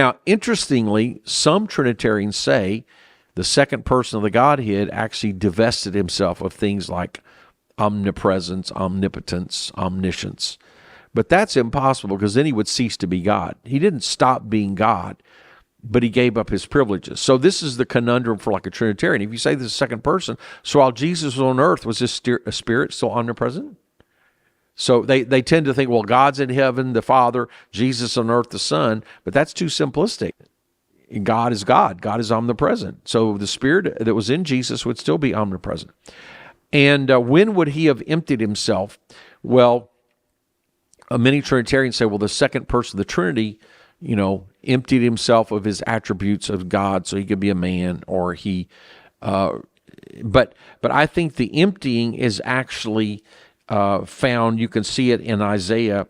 Now, interestingly, some Trinitarians say the second person of the Godhead actually divested himself of things like omnipresence, omnipotence, omniscience. But that's impossible because then he would cease to be God. He didn't stop being God, but he gave up his privileges. So this is the conundrum for like a Trinitarian. If you say this is the second person, so while Jesus was on earth, was his spirit still omnipresent? So they tend to think, well, God's in heaven, the Father, Jesus on earth, the Son, but that's too simplistic. God is God. God is omnipresent. So the Spirit that was in Jesus would still be omnipresent. And when would he have emptied himself? Well, many Trinitarians say, well, the second person of the Trinity, emptied himself of his attributes of God so he could be a man, or he, but I think the emptying is actually found, you can see it in Isaiah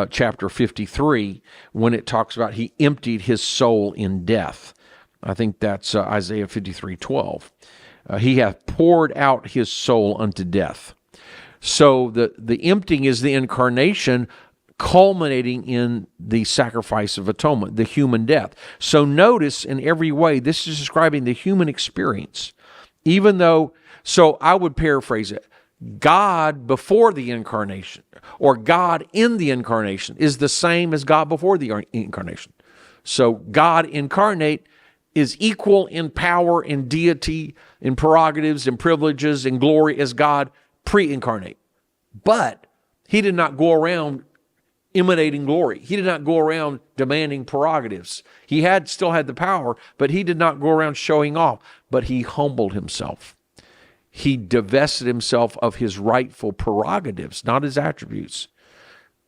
chapter 53, when it talks about he emptied his soul in death. I think that's Isaiah 53:12. He hath poured out his soul unto death. So the emptying is the incarnation, culminating in the sacrifice of atonement, the human death. So notice in every way, this is describing the human experience. Even though, so I would paraphrase it, God before the incarnation, or God in the incarnation, is the same as God before the incarnation. So God incarnate is equal in power, in deity, in prerogatives, in privileges, in glory as God pre-incarnate. But he did not go around emanating glory. He did not go around demanding prerogatives. He still had the power, but he did not go around showing off. But he humbled himself. He divested himself of his rightful prerogatives, not his attributes.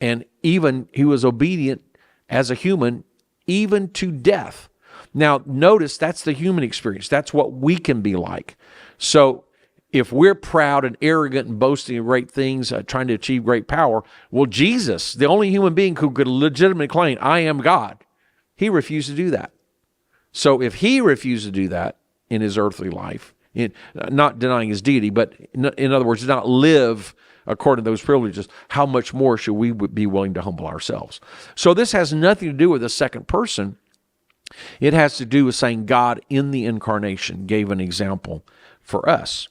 And even he was obedient as a human, even to death. Now, notice that's the human experience. That's what we can be like. So if we're proud and arrogant and boasting of great things, trying to achieve great power, well, Jesus, the only human being who could legitimately claim, I am God, he refused to do that. So if he refused to do that in his earthly life, not denying his deity, but in other words, did not live according to those privileges, how much more should we be willing to humble ourselves? So this has nothing to do with the second person. It has to do with saying God in the incarnation gave an example for us.